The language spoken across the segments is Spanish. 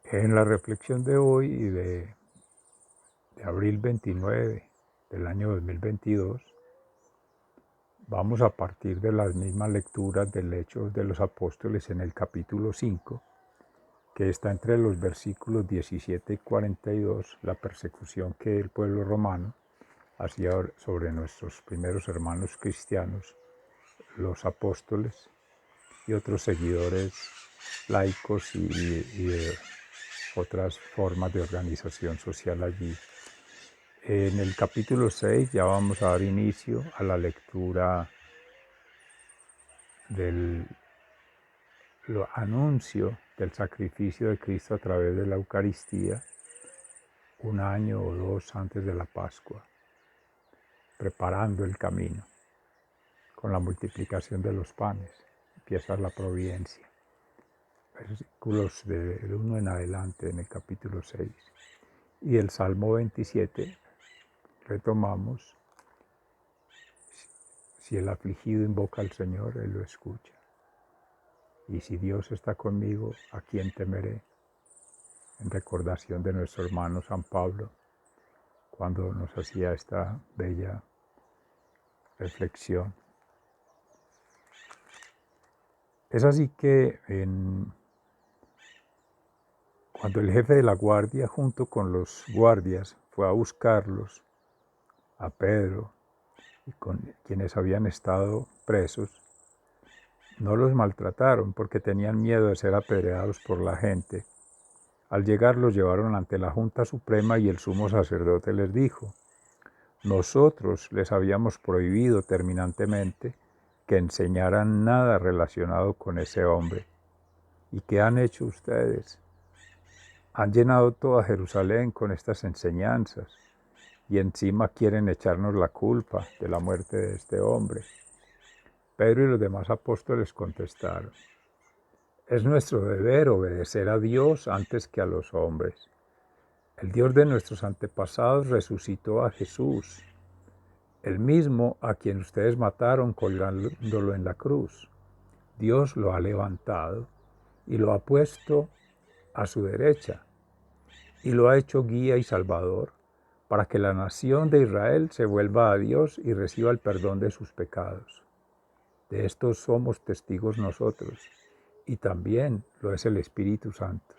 En la reflexión de hoy y de abril 29 del año 2022, vamos a partir de las mismas lecturas del Hechos de los Apóstoles en el capítulo 5, que está entre los versículos 17 y 42, la persecución que el pueblo romano hacía sobre nuestros primeros hermanos cristianos, los apóstoles y otros seguidores laicos y de otras formas de organización social allí. En el capítulo 6 ya vamos a dar inicio a la lectura del anuncio del sacrificio de Cristo a través de la Eucaristía, un año o dos antes de la Pascua, preparando el camino con la multiplicación de los panes. Empieza la providencia. Versículos del 1 en adelante en el capítulo 6. Y el Salmo 27 retomamos: si el afligido invoca al Señor, Él lo escucha. Y si Dios está conmigo, ¿a quién temeré? En recordación de nuestro hermano San Pablo, cuando nos hacía esta bella reflexión. Es así que cuando el jefe de la guardia, junto con los guardias, fue a buscarlos, a Pedro y con quienes habían estado presos, no los maltrataron porque tenían miedo de ser apedreados por la gente. Al llegar los llevaron ante la Junta Suprema y el sumo sacerdote les dijo: nosotros les habíamos prohibido terminantemente que enseñaran nada relacionado con ese hombre. ¿Y qué han hecho ustedes? Han llenado toda Jerusalén con estas enseñanzas y encima quieren echarnos la culpa de la muerte de este hombre. Pedro y los demás apóstoles contestaron: es nuestro deber obedecer a Dios antes que a los hombres. El Dios de nuestros antepasados resucitó a Jesús, el mismo a quien ustedes mataron colgándolo en la cruz. Dios lo ha levantado y lo ha puesto a su derecha y lo ha hecho guía y salvador para que la nación de Israel se vuelva a Dios y reciba el perdón de sus pecados. De esto somos testigos nosotros, y también lo es el Espíritu Santo,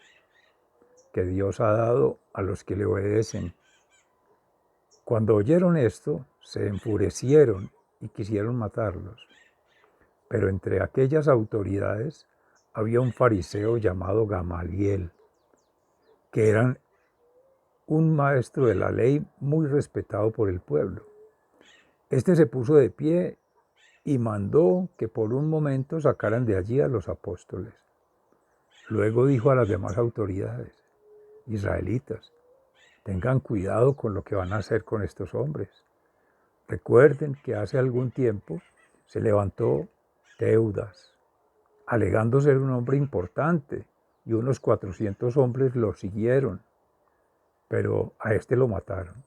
que Dios ha dado a los que le obedecen. Cuando oyeron esto, se enfurecieron y quisieron matarlos. Pero entre aquellas autoridades había un fariseo llamado Gamaliel, que era un maestro de la ley muy respetado por el pueblo. Este se puso de pie y mandó que por un momento sacaran de allí a los apóstoles. Luego dijo a las demás autoridades: israelitas, tengan cuidado con lo que van a hacer con estos hombres. Recuerden que hace algún tiempo se levantó Teudas, alegando ser un hombre importante, y unos 400 hombres lo siguieron, pero a este lo mataron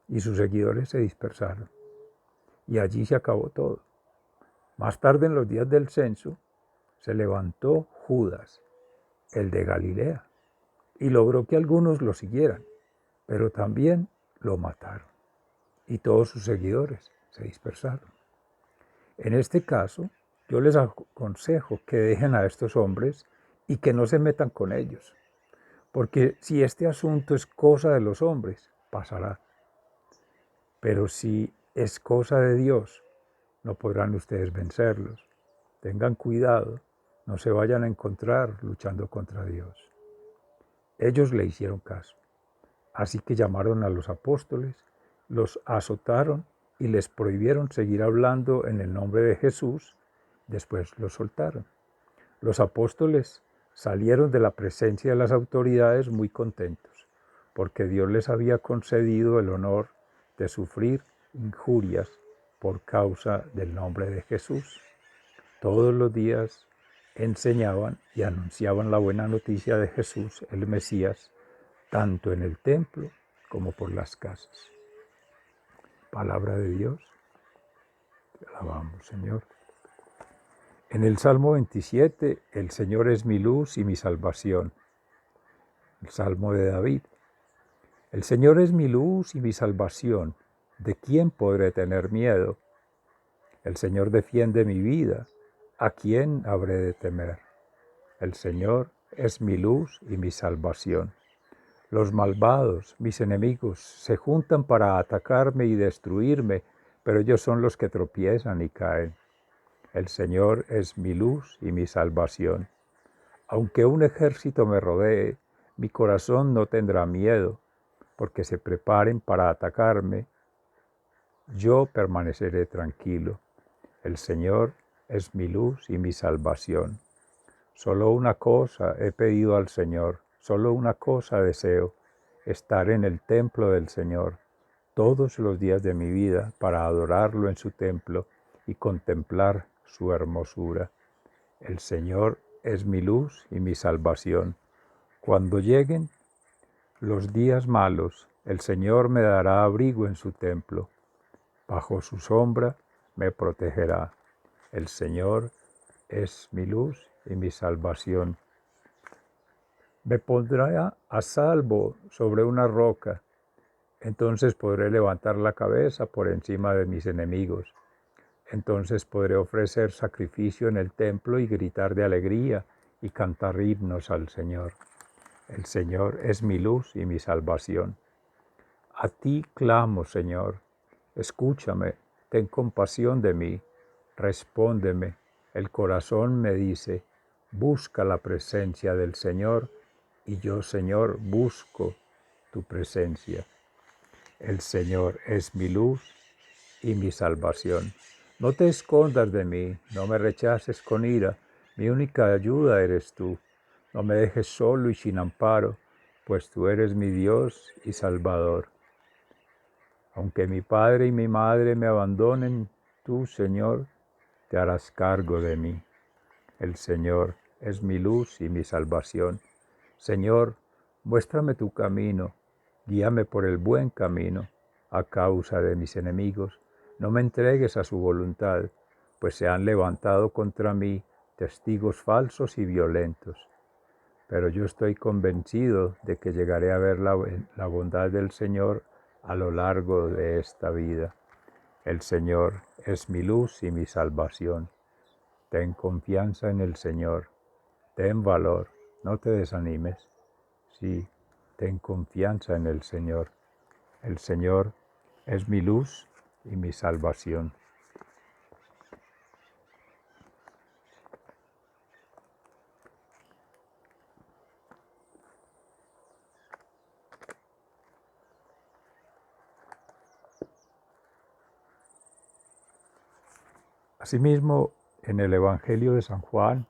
y sus seguidores se dispersaron. Y allí se acabó todo. Más tarde, en los días del censo, se levantó Judas, el de Galilea, y logró que algunos lo siguieran, pero también lo mataron, y todos sus seguidores se dispersaron. En este caso, yo les aconsejo que dejen a estos hombres y que no se metan con ellos, porque si este asunto es cosa de los hombres, pasará. Pero si es cosa de Dios, no podrán ustedes vencerlos. Tengan cuidado, no se vayan a encontrar luchando contra Dios. Ellos le hicieron caso. Así que llamaron a los apóstoles, los azotaron y les prohibieron seguir hablando en el nombre de Jesús. Después los soltaron. Los apóstoles salieron de la presencia de las autoridades muy contentos, porque Dios les había concedido el honor de sufrir injurias por causa del nombre de Jesús. Todos los días enseñaban y anunciaban la buena noticia de Jesús, el Mesías, tanto en el templo como por las casas. Palabra de Dios. Te alabamos, Señor. En el Salmo 27, el Señor es mi luz y mi salvación. El Salmo de David. El Señor es mi luz y mi salvación. ¿De quién podré tener miedo? El Señor defiende mi vida. ¿A quién habré de temer? El Señor es mi luz y mi salvación. Los malvados, mis enemigos, se juntan para atacarme y destruirme, pero ellos son los que tropiezan y caen. El Señor es mi luz y mi salvación. Aunque un ejército me rodee, mi corazón no tendrá miedo, porque se preparen para atacarme. Yo permaneceré tranquilo. El Señor es mi luz y mi salvación. Solo una cosa he pedido al Señor, solo una cosa deseo, estar en el templo del Señor todos los días de mi vida para adorarlo en su templo y contemplar su hermosura. El Señor es mi luz y mi salvación. Cuando lleguen los días malos, el Señor me dará abrigo en su templo. Bajo su sombra me protegerá. El Señor es mi luz y mi salvación. Me pondrá a salvo sobre una roca. Entonces podré levantar la cabeza por encima de mis enemigos. Entonces podré ofrecer sacrificio en el templo y gritar de alegría y cantar himnos al Señor. El Señor es mi luz y mi salvación. A ti clamo, Señor. Escúchame, ten compasión de mí. Respóndeme. El corazón me dice, busca la presencia del Señor, y yo, Señor, busco tu presencia. El Señor es mi luz y mi salvación. No te escondas de mí, no me rechaces con ira, mi única ayuda eres tú. No me dejes solo y sin amparo, pues tú eres mi Dios y Salvador. Aunque mi padre y mi madre me abandonen, tú, Señor, te harás cargo de mí. El Señor es mi luz y mi salvación. Señor, muéstrame tu camino, guíame por el buen camino, a causa de mis enemigos. No me entregues a su voluntad, pues se han levantado contra mí testigos falsos y violentos. Pero yo estoy convencido de que llegaré a ver la bondad del Señor a lo largo de esta vida. El Señor es mi luz y mi salvación. Ten confianza en el Señor. Ten valor, no te desanimes. Sí, ten confianza en el Señor. El Señor es mi luz y mi salvación. Asimismo, en el Evangelio de San Juan,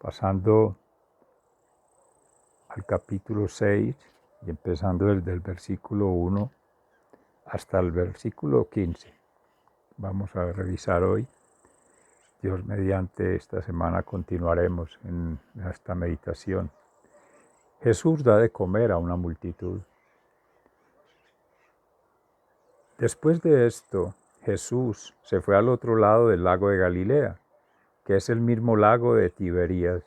pasando al capítulo 6 y empezando desde el versículo 1 hasta el versículo 15. Vamos a revisar hoy. Dios mediante esta semana continuaremos en esta meditación. Jesús da de comer a una multitud. Después de esto, Jesús se fue al otro lado del lago de Galilea, que es el mismo lago de Tiberías.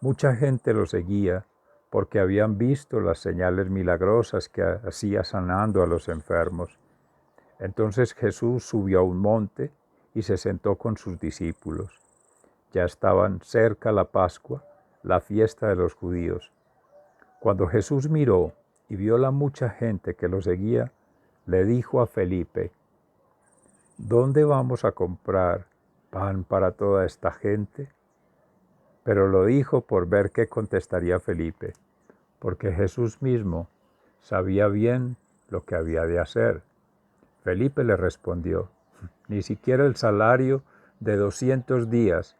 Mucha gente lo seguía porque habían visto las señales milagrosas que hacía sanando a los enfermos. Entonces Jesús subió a un monte y se sentó con sus discípulos. Ya estaban cerca la Pascua, la fiesta de los judíos. Cuando Jesús miró y vio la mucha gente que lo seguía, le dijo a Felipe, ¿dónde vamos a comprar pan para toda esta gente? Pero lo dijo por ver qué contestaría Felipe, porque Jesús mismo sabía bien lo que había de hacer. Felipe le respondió, ni siquiera el salario de 200 días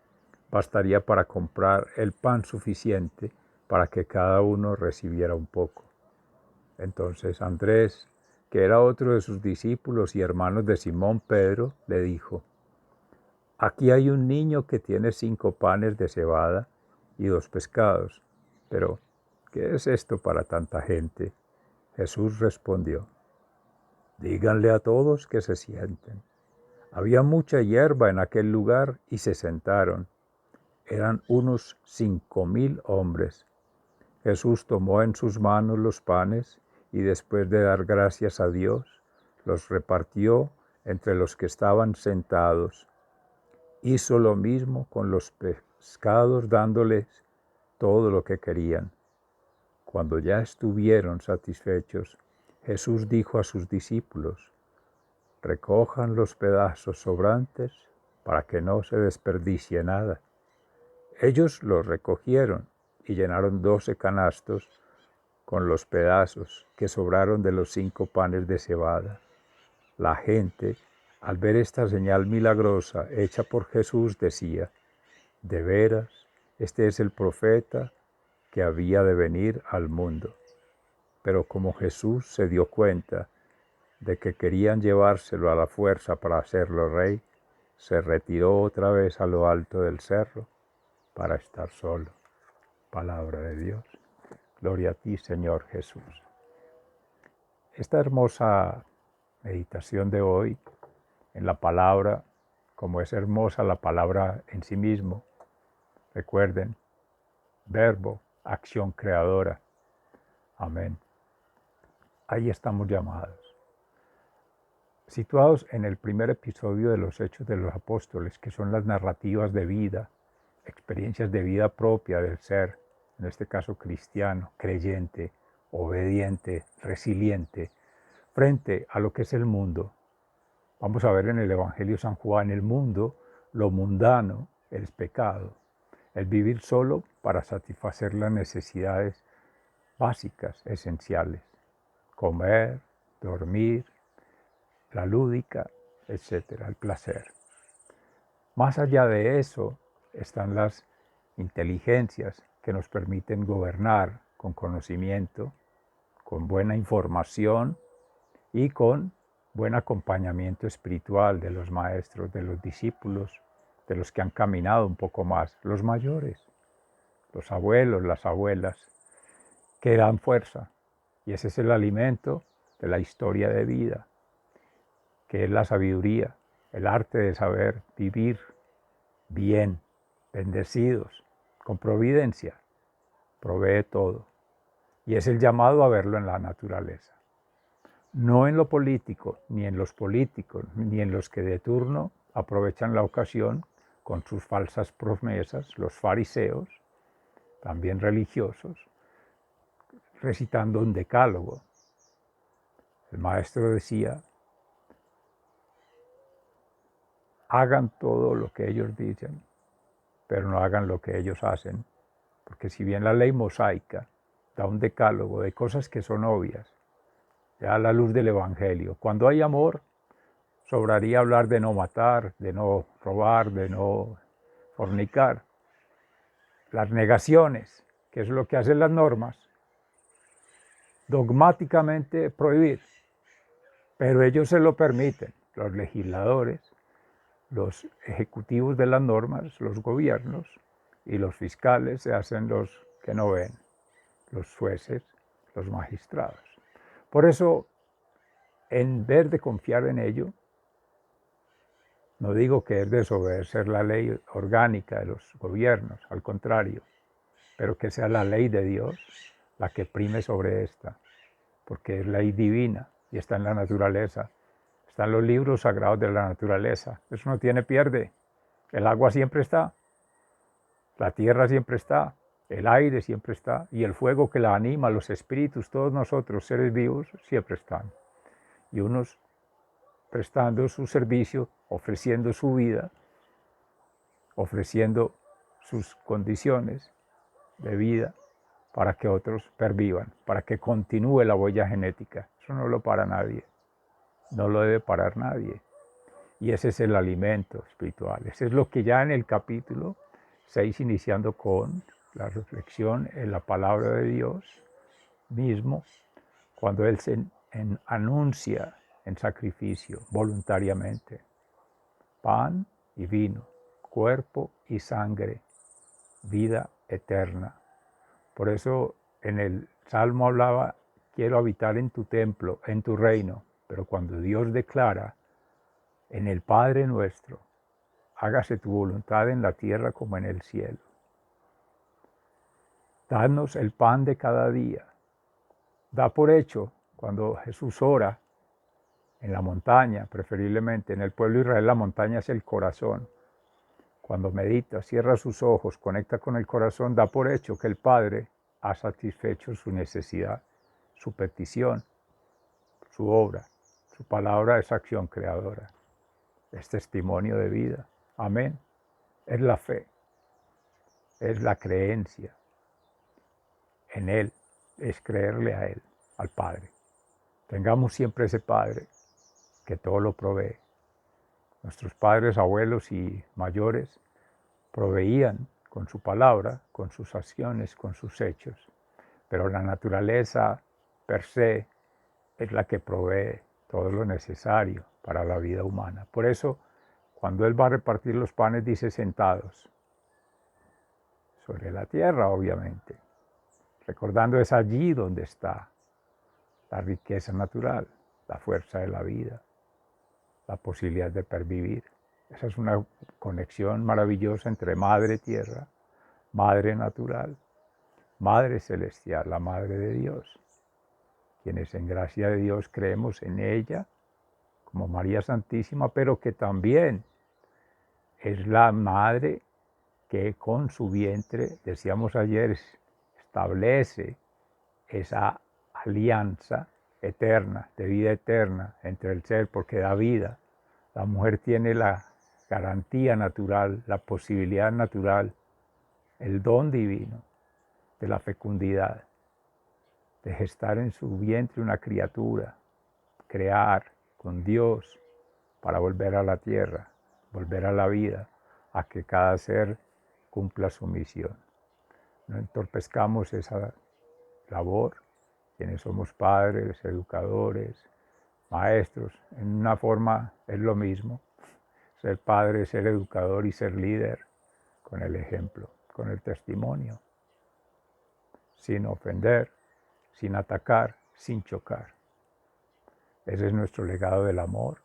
bastaría para comprar el pan suficiente para que cada uno recibiera un poco. Entonces Andrés, que era otro de sus discípulos y hermanos de Simón Pedro, le dijo, aquí hay un niño que tiene 5 panes de cebada y 2 pescados, pero ¿qué es esto para tanta gente? Jesús respondió, díganle a todos que se sienten. Había mucha hierba en aquel lugar y se sentaron. Eran unos 5,000 hombres. Jesús tomó en sus manos los panes y después de dar gracias a Dios, los repartió entre los que estaban sentados. Hizo lo mismo con los pescados, dándoles todo lo que querían. Cuando ya estuvieron satisfechos, Jesús dijo a sus discípulos: recojan los pedazos sobrantes para que no se desperdicie nada. Ellos los recogieron y llenaron 12 canastos con los pedazos que sobraron de los 5 panes de cebada. La gente, al ver esta señal milagrosa hecha por Jesús, decía: de veras, este es el profeta que había de venir al mundo. Pero como Jesús se dio cuenta de que querían llevárselo a la fuerza para hacerlo rey, se retiró otra vez a lo alto del cerro para estar solo. Palabra de Dios. Gloria a ti, Señor Jesús. Esta hermosa meditación de hoy en la palabra, como es hermosa la palabra en sí mismo, recuerden, verbo, acción creadora. Amén. Ahí estamos llamados. Situados en el primer episodio de los Hechos de los Apóstoles, que son las narrativas de vida, experiencias de vida propia del ser, en este caso cristiano, creyente, obediente, resiliente, frente a lo que es el mundo. Vamos a ver en el Evangelio de San Juan, el mundo, lo mundano, el pecado, el vivir solo para satisfacer las necesidades básicas, esenciales, comer, dormir, la lúdica, etcétera, el placer. Más allá de eso están las inteligencias que nos permiten gobernar con conocimiento, con buena información y con buen acompañamiento espiritual de los maestros, de los discípulos, de los que han caminado un poco más, los mayores, los abuelos, las abuelas, que dan fuerza. Y ese es el alimento de la historia de vida, que es la sabiduría, el arte de saber vivir bien, bendecidos, con providencia, provee todo. Y es el llamado a verlo en la naturaleza. No en lo político, ni en los políticos, ni en los que de turno aprovechan la ocasión con sus falsas promesas, los fariseos, también religiosos, recitando un decálogo. El maestro decía: hagan todo lo que ellos dicen, pero no hagan lo que ellos hacen, porque si bien la ley mosaica da un decálogo de cosas que son obvias, ya a la luz del Evangelio, cuando hay amor, sobraría hablar de no matar, de no robar, de no fornicar. Las negaciones, que es lo que hacen las normas, dogmáticamente prohibir, pero ellos se lo permiten, los legisladores, los ejecutivos de las normas, los gobiernos, y los fiscales se hacen los que no ven, los jueces, los magistrados. Por eso, en vez de confiar en ello, no digo que es desobedecer la ley orgánica de los gobiernos, al contrario, pero que sea la ley de Dios la que prime sobre esta, porque es ley divina y está en la naturaleza. Están los libros sagrados de la naturaleza. Eso no tiene pierde. El agua siempre está, la tierra siempre está, el aire siempre está, y el fuego que la anima, los espíritus, todos nosotros, seres vivos, siempre están. Y unos prestando su servicio, ofreciendo su vida, ofreciendo sus condiciones de vida para que otros pervivan, para que continúe la huella genética. Eso no lo para nadie, no lo debe parar nadie. Y ese es el alimento espiritual. Ese es lo que ya en el capítulo 6, iniciando con la reflexión en la palabra de Dios mismo, cuando Él se anuncia en sacrificio voluntariamente: pan y vino, cuerpo y sangre, vida eterna. Por eso en el Salmo hablaba: quiero habitar en tu templo, en tu reino. Pero cuando Dios declara en el Padre nuestro: hágase tu voluntad en la tierra como en el cielo. Danos el pan de cada día. Da por hecho, cuando Jesús ora en la montaña, preferiblemente en el pueblo de Israel, la montaña es el corazón. Cuando medita, cierra sus ojos, conecta con el corazón, da por hecho que el Padre ha satisfecho su necesidad, su petición, su obra. Su palabra es acción creadora, es testimonio de vida. Amén. Es la fe, es la creencia en Él, es creerle a Él, al Padre. Tengamos siempre ese Padre que todo lo provee. Nuestros padres, abuelos y mayores proveían con su palabra, con sus acciones, con sus hechos. Pero la naturaleza per se es la que provee todo lo necesario para la vida humana. Por eso, cuando Él va a repartir los panes, dice sentados sobre la tierra, obviamente. Recordando es allí donde está la riqueza natural, la fuerza de la vida, la posibilidad de pervivir. Esa es una conexión maravillosa entre madre tierra, madre natural, madre celestial, la madre de Dios. Quienes en gracia de Dios creemos en ella como María Santísima, pero que también es la madre que con su vientre, decíamos ayer, establece esa alianza eterna, de vida eterna entre el ser, porque da vida. La mujer tiene la garantía natural, la posibilidad natural, el don divino de la fecundidad, de gestar en su vientre una criatura, crear con Dios para volver a la tierra, volver a la vida, a que cada ser cumpla su misión. No entorpezcamos esa labor, quienes somos padres, educadores, maestros, en una forma es lo mismo, ser padre, ser educador y ser líder, con el ejemplo, con el testimonio, sin ofender, sin atacar, sin chocar. Ese es nuestro legado del amor.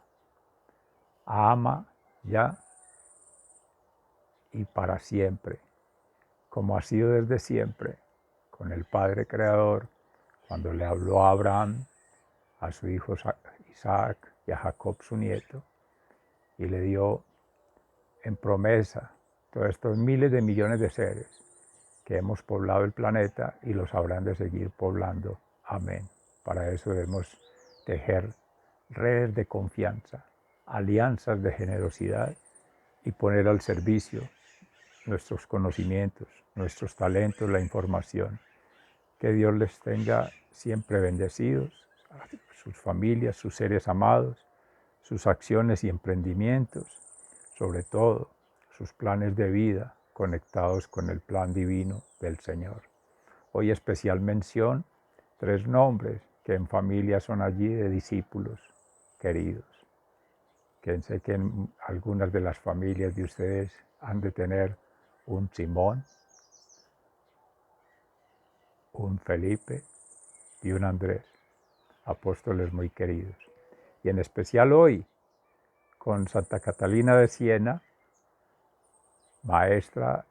Ama ya y para siempre, como ha sido desde siempre, con el Padre Creador, cuando le habló a Abraham, a su hijo Isaac y a Jacob su nieto, y le dio en promesa todos estos miles de millones de seres que hemos poblado el planeta y los habrán de seguir poblando. Amén. Para eso debemos tejer redes de confianza, alianzas de generosidad y poner al servicio nuestros conocimientos, nuestros talentos, la información. Que Dios les tenga siempre bendecidos, sus familias, sus seres amados, sus acciones y emprendimientos, sobre todo sus planes de vida conectados con el plan divino del Señor. Hoy especial mención, 3 nombres que en familia son allí de discípulos queridos. Que sé que en algunas de las familias de ustedes han de tener un Simón, un Felipe y un Andrés, apóstoles muy queridos. Y en especial hoy, con Santa Catalina de Siena, maestra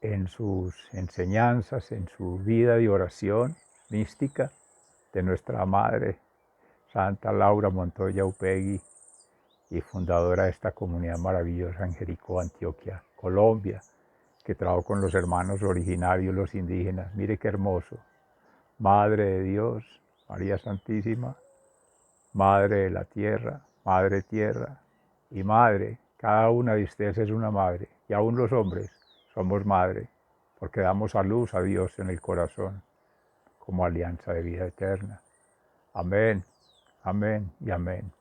en sus enseñanzas, en su vida de oración mística, de nuestra Madre, Santa Laura Montoya Upegui, y fundadora de esta comunidad maravillosa en Jericó, Antioquia, Colombia, que trabajó con los hermanos originarios, los indígenas. Mire qué hermoso. Madre de Dios, María Santísima, Madre de la Tierra, Madre Tierra y Madre. Cada una de ustedes es una madre, y aún los hombres somos madre, porque damos a luz a Dios en el corazón, como alianza de vida eterna. Amén, amén y amén.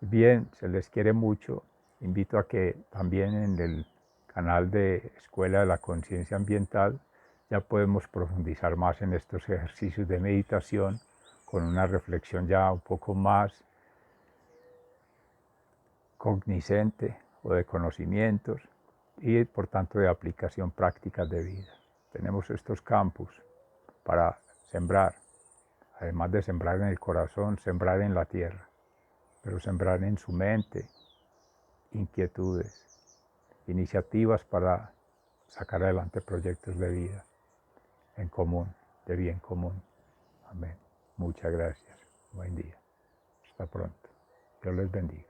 Bien, se les quiere mucho. Invito a que también en el canal de Escuela de la Conciencia Ambiental ya podemos profundizar más en estos ejercicios de meditación con una reflexión ya un poco más cogniscente o de conocimientos y por tanto de aplicación prácticas de vida. Tenemos estos campus para sembrar, además de sembrar en el corazón, sembrar en la tierra, pero sembrar en su mente inquietudes, iniciativas para sacar adelante proyectos de vida en común, de bien común. Amén. Muchas gracias. Buen día. Hasta pronto. Dios les bendiga.